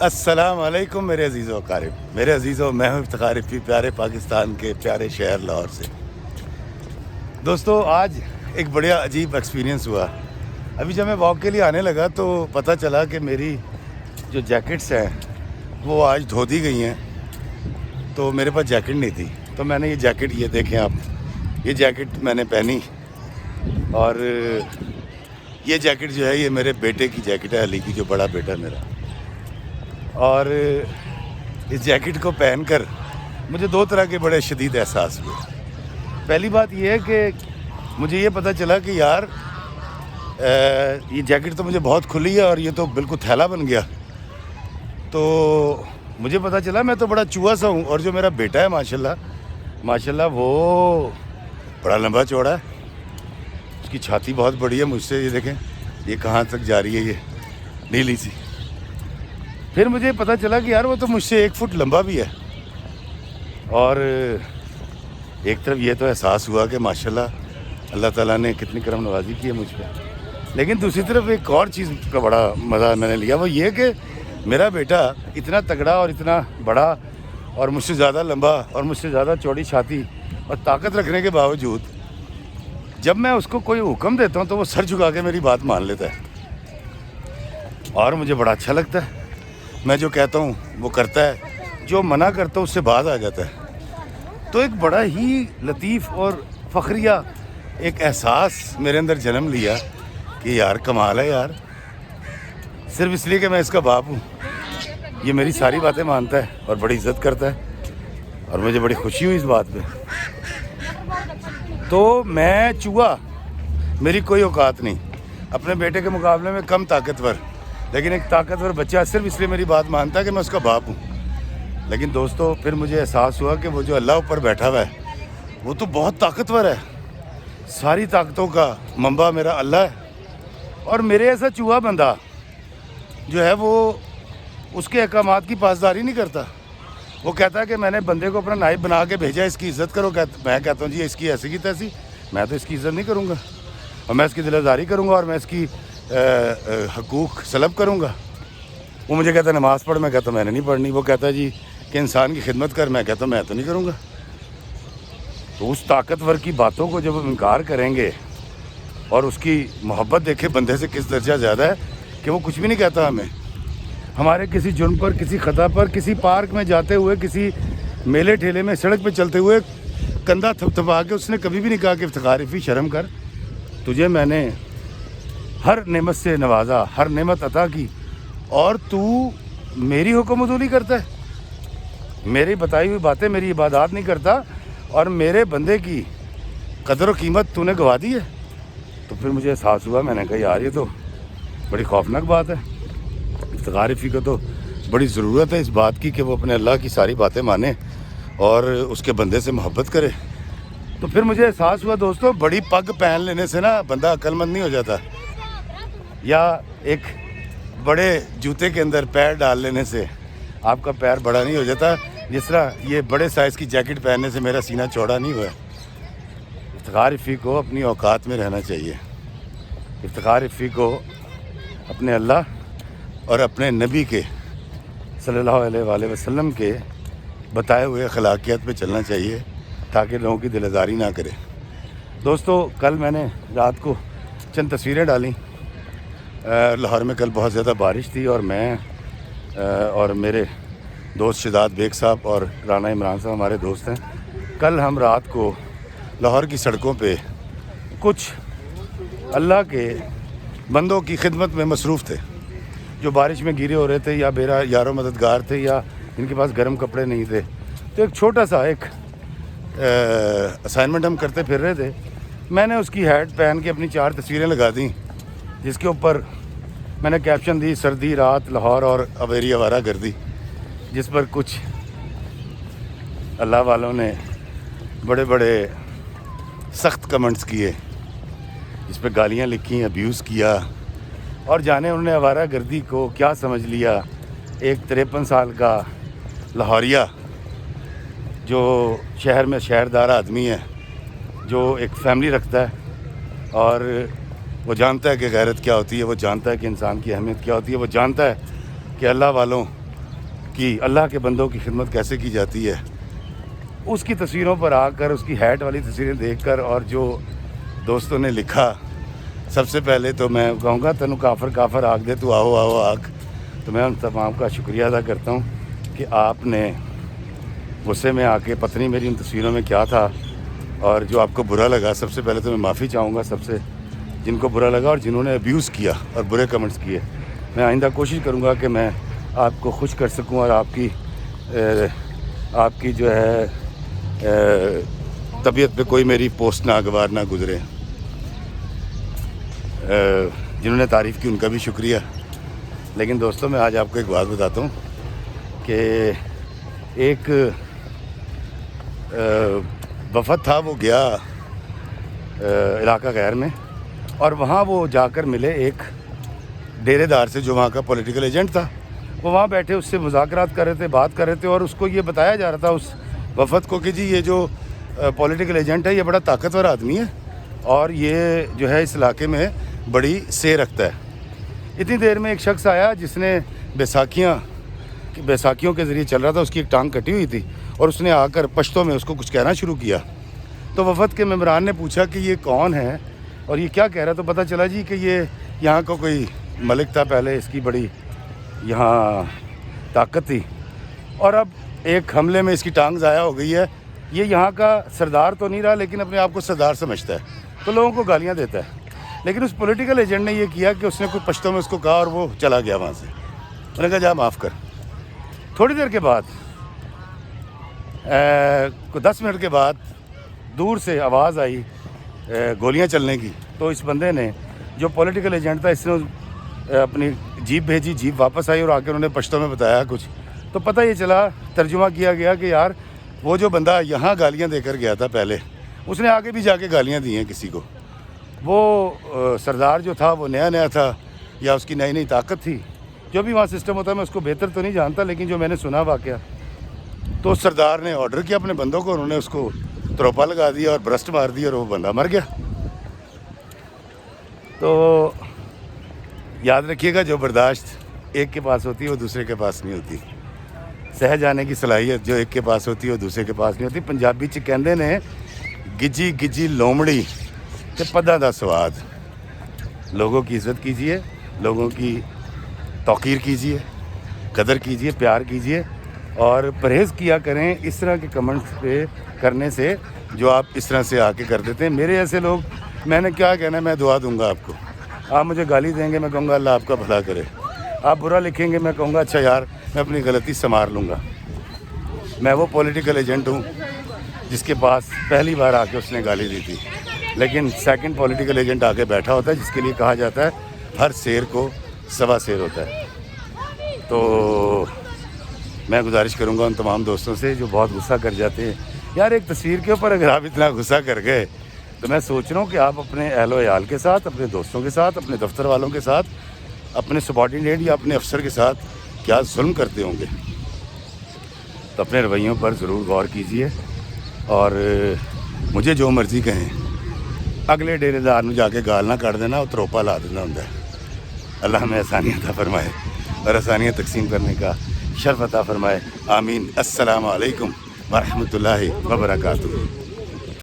السلام علیکم میرے عزیزوں اقارب، میرے عزیزوں، میں ہوں افتخار رفیع، پیارے پاکستان کے پیارے شہر لاہور سے۔ دوستو، آج ایک بڑا عجیب ایکسپیرینس ہوا۔ ابھی جب میں واک کے لیے آنے لگا تو پتہ چلا کہ میری جو جیکٹس ہیں وہ آج دھو دی گئی ہیں، تو میرے پاس جیکٹ نہیں تھی۔ تو میں نے یہ جیکٹ، یہ دیکھیں آپ، یہ جیکٹ میں نے پہنی، اور یہ جیکٹ جو ہے یہ میرے بیٹے کی جیکٹ ہے، علی کی، جو بڑا بیٹا ہے میرا۔ اور اس جیکٹ کو پہن کر مجھے دو طرح کے بڑے شدید احساس ہوئے۔ پہلی بات یہ ہے کہ مجھے یہ پتہ چلا کہ یار یہ جیکٹ تو مجھے بہت کھلی ہے اور یہ تو بالکل تھیلا بن گیا۔ تو مجھے پتہ چلا میں تو بڑا چوہا سا ہوں، اور جو میرا بیٹا ہے ماشاءاللہ وہ بڑا لمبا چوڑا ہے، اس کی چھاتی بہت بڑی ہے مجھ سے، یہ دیکھیں یہ کہاں تک جا رہی ہے، یہ نیلی سی۔ پھر مجھے پتہ چلا کہ یار وہ تو مجھ سے 1 فٹ لمبا بھی ہے، اور ایک طرف یہ تو احساس ہوا کہ ماشاءاللہ اللہ تعالیٰ نے کتنی کرم نوازی کی ہے مجھ پہ، لیکن دوسری طرف ایک اور چیز کا بڑا مزہ میں نے لیا، وہ یہ کہ میرا بیٹا اتنا تگڑا اور اتنا بڑا اور مجھ سے زیادہ لمبا اور مجھ سے زیادہ چوڑی چھاتی اور طاقت رکھنے کے باوجود جب میں اس کو کوئی حکم دیتا ہوں تو وہ سر جھکا کے میری بات مان لیتا ہے، اور مجھے بڑا اچھا لگتا ہے۔ میں جو کہتا ہوں وہ کرتا ہے، جو منع کرتا ہوں اس سے باز آ جاتا ہے۔ تو ایک بڑا ہی لطیف اور فخریہ ایک احساس میرے اندر جنم لیا کہ یار کمال ہے یار، صرف اس لیے کہ میں اس کا باپ ہوں یہ میری ساری باتیں مانتا ہے اور بڑی عزت کرتا ہے، اور مجھے بڑی خوشی ہوئی اس بات پہ۔ تو میں چوہا، میری کوئی اوقات نہیں، اپنے بیٹے کے مقابلے میں کم طاقتور، لیکن ایک طاقتور بچہ صرف اس لیے میری بات مانتا ہے کہ میں اس کا باپ ہوں۔ لیکن دوستو، پھر مجھے احساس ہوا کہ وہ جو اللہ اوپر بیٹھا ہوا ہے وہ تو بہت طاقتور ہے، ساری طاقتوں کا منبع میرا اللہ ہے، اور میرے ایسا چوہا بندہ جو ہے وہ اس کے احکامات کی پاسداری نہیں کرتا۔ وہ کہتا ہے کہ میں نے بندے کو اپنا نائب بنا کے بھیجا، اس کی عزت کرو، میں کہتا ہوں جی اس کی ایسی کی تیسی، میں تو اس کی عزت نہیں کروں گا، اور میں اس کی دل آزاری کروں گا، اور میں اس کی حقوق سلب کروں گا۔ وہ مجھے کہتا ہے نماز پڑھ، میں کہتا ہوں میں نے نہیں پڑھنی۔ وہ کہتا ہے جی کہ انسان کی خدمت کر، میں کہتا ہوں میں تو نہیں کروں گا۔ تو اس طاقتور کی باتوں کو جب ہم انکار کریں گے اور اس کی محبت دیکھیں بندے سے کس درجہ زیادہ ہے کہ وہ کچھ بھی نہیں کہتا ہمیں، ہمارے کسی جرم پر، کسی خطا پر، کسی پارک میں جاتے ہوئے، کسی میلے ٹھیلے میں، سڑک پہ چلتے ہوئے کندھا تھپتھپا کے اس نے کبھی بھی نہیں کہا کہ افتخار رفیع شرم کر، تجھے میں نے ہر نعمت سے نوازا، ہر نعمت عطا کی، اور تو میری حکم عدولی کرتا ہے، میری بتائی ہوئی باتیں، میری عبادات نہیں کرتا، اور میرے بندے کی قدر و قیمت تو نے گوا دی ہے۔ تو پھر مجھے احساس ہوا، میں نے کہا یار یہ تو بڑی خوفناک بات ہے، افتخار رفیع کو تو بڑی ضرورت ہے اس بات کی کہ وہ اپنے اللہ کی ساری باتیں مانے اور اس کے بندے سے محبت کرے۔ تو پھر مجھے احساس ہوا دوستو، بڑی پگ پہن لینے سے نا بندہ عقل مند نہیں ہو جاتا، یا ایک بڑے جوتے کے اندر پیر ڈال لینے سے آپ کا پیر بڑا نہیں ہو جاتا، جس طرح یہ بڑے سائز کی جیکٹ پہننے سے میرا سینہ چوڑا نہیں ہوا۔ افتخار رفیع کو اپنی اوقات میں رہنا چاہیے، افتخار رفیع کو اپنے اللہ اور اپنے نبی کے صلی اللہ علیہ وآلہ وسلم کے بتائے ہوئے اخلاقیات پہ چلنا چاہیے تاکہ لوگوں کی دل آزاری نہ کرے۔ دوستو، کل میں نے رات کو چند تصویریں ڈالیں۔ لاہور میں کل بہت زیادہ بارش تھی، اور میں اور میرے دوست شہزاد بیگ صاحب اور رانا عمران صاحب ہمارے دوست ہیں، کل ہم رات کو لاہور کی سڑکوں پہ کچھ اللہ کے بندوں کی خدمت میں مصروف تھے جو بارش میں گرے ہو رہے تھے، یا میرا یارو مددگار تھے، یا جن کے پاس گرم کپڑے نہیں تھے۔ تو ایک چھوٹا سا ایک اسائنمنٹ ہم کرتے پھر رہے تھے، میں نے اس کی ہیٹ پہن کے اپنی 4 تصویریں لگا دیں، جس کے اوپر میں نے کیپشن دی سردی رات لاہور اور اویری آوارہ گردی، جس پر کچھ اللہ والوں نے بڑے بڑے سخت کمنٹس کیے، جس پہ گالیاں لکھی، ابیوز کیا، اور جانے انہوں نے آوارہ گردی کو کیا سمجھ لیا۔ ایک 53 سال کا لاہوریہ جو شہر میں شہردار آدمی ہے، جو ایک فیملی رکھتا ہے، اور وہ جانتا ہے کہ غیرت کیا ہوتی ہے، وہ جانتا ہے کہ انسان کی اہمیت کیا ہوتی ہے، وہ جانتا ہے کہ اللہ والوں کہ اللہ کے بندوں کی خدمت کیسے کی جاتی ہے، اس کی تصویروں پر آ کر، اس کی ہیٹ والی تصویریں دیکھ کر، اور جو دوستوں نے لکھا، سب سے پہلے تو میں کہوں گا تنو کافر کافر آگ دے تو آہو آہو آگ. تو میں ان تمام کا شکریہ ادا کرتا ہوں کہ آپ نے غصے میں آ کے، پتہ نہیں میری ان تصویروں میں کیا تھا، اور جو آپ کو برا لگا، سب سے پہلے تو میں معافی چاہوں گا سب سے جن کو برا لگا اور جنہوں نے ابیوز کیا اور برے کمنٹس کیے. میں آئندہ کوشش کروں گا کہ میں آپ کو خوش کر سکوں اور آپ کی جو ہے طبیعت پہ کوئی میری پوسٹ ناگوار نہ گزرے. جنہوں نے تعریف کی ان کا بھی شکریہ. لیکن دوستوں میں آج آپ کو ایک بات بتاتا ہوں کہ ایک وفد تھا، وہ گیا علاقہ غیر میں، اور وہاں وہ جا کر ملے ایک ڈیرے دار سے جو وہاں کا پولیٹیکل ایجنٹ تھا. وہ وہاں بیٹھے اس سے مذاکرات کر رہے تھے، بات کر رہے تھے، اور اس کو یہ بتایا جا رہا تھا اس وفد کو کہ جی یہ جو پولیٹیکل ایجنٹ ہے یہ بڑا طاقتور آدمی ہے اور یہ جو ہے اس علاقے میں بڑی سیر رکھتا ہے. اتنی دیر میں ایک شخص آیا جس نے بیساکھیوں کے ذریعے چل رہا تھا، اس کی ایک ٹانگ کٹی ہوئی تھی، اور اس نے آ کر پشتوں میں اس کو کچھ کہنا شروع کیا. تو وفد کے ممبران نے پوچھا کہ یہ کون ہے اور یہ کیا کہہ رہا. تو پتہ چلا جی کہ یہ یہاں کا کوئی ملک تھا پہلے، اس کی بڑی یہاں طاقت تھی، اور اب ایک حملے میں اس کی ٹانگ ضائع ہو گئی ہے. یہ یہاں کا سردار تو نہیں رہا لیکن اپنے آپ کو سردار سمجھتا ہے، تو لوگوں کو گالیاں دیتا ہے. لیکن اس پولیٹیکل ایجنٹ نے یہ کیا کہ اس نے کچھ پشتوں میں اس کو کہا اور وہ چلا گیا وہاں سے. میں نے کہا جا معاف کر. تھوڑی دیر کے بعد 10 منٹ کے بعد دور سے آواز آئی گولیاں چلنے کی. تو اس بندے نے جو پولیٹیکل ایجنٹ تھا، اس نے اپنی جیپ بھیجی، جیپ واپس آئی اور آ کے انہوں نے پشتوں میں بتایا کچھ. تو پتہ یہ چلا، ترجمہ کیا گیا کہ یار وہ جو بندہ یہاں گالیاں دے کر گیا تھا پہلے، اس نے آگے بھی جا کے گالیاں دی ہیں کسی کو. وہ سردار جو تھا وہ نیا تھا یا اس کی نئی نئی طاقت تھی، جو بھی وہاں سسٹم ہوتا ہے میں اس کو بہتر تو نہیں جانتا، لیکن جو میں نے سنا واقعہ، تو سردار نے آرڈر کیا اپنے بندوں کو، انہوں نے اس کو تروپا لگا دیا اور برسٹ مار دیا اور وہ بندہ مر گیا. تو یاد رکھیے گا، جو برداشت ایک کے پاس ہوتی ہے وہ دوسرے کے پاس نہیں ہوتی. سہ جانے کی صلاحیت جو ایک کے پاس ہوتی ہے وہ دوسرے کے پاس نہیں ہوتی. پنجابی چ کہندے نے گجی گجی لومڑی تے پدا دا سواد. لوگوں کی عزت کیجیے، لوگوں کی توقیر کیجیے، قدر کیجیے، پیار کیجیے، اور پرہیز کیا کریں اس طرح کے کمنٹس پہ کرنے سے جو آپ اس طرح سے آ کے کر دیتے ہیں. میرے ایسے لوگ، میں نے کیا کہنا ہے، میں دعا دوں گا آپ کو. آپ مجھے گالی دیں گے، میں کہوں گا اللہ آپ کا بھلا کرے. آپ برا لکھیں گے، میں کہوں گا اچھا یار میں اپنی غلطی سنوار لوں گا. میں وہ پولیٹیکل ایجنٹ ہوں جس کے پاس پہلی بار آ کے اس نے گالی دی تھی، لیکن سیکنڈ پولیٹیکل ایجنٹ آگے بیٹھا ہوتا ہے جس کے لیے کہا جاتا ہے ہر شیر کو سوا شیر ہوتا ہے. تو میں گزارش کروں گا ان تمام دوستوں سے جو بہت غصہ کر جاتے ہیں، یار ایک تصویر کے اوپر اگر آپ اتنا غصہ کر گئے تو میں سوچ رہا ہوں کہ آپ اپنے اہل و عیال کے ساتھ، اپنے دوستوں کے ساتھ، اپنے دفتر والوں کے ساتھ، اپنے سبارڈینیٹ یا اپنے افسر کے ساتھ کیا ظلم کرتے ہوں گے. تو اپنے رویوں پر ضرور غور کیجیے، اور مجھے جو مرضی کہیں، اگلے ڈیرے دار میں جا کے گال نہ کر دینا اور تروپا لا دینا ہوں. اللہ ہمیں آسانیاں عطا فرمائے اور آسانیاں تقسیم کرنے کا شرف عطا فرمائے. آمین. السلام علیکم ورحمۃ اللہ وبرکاتہ.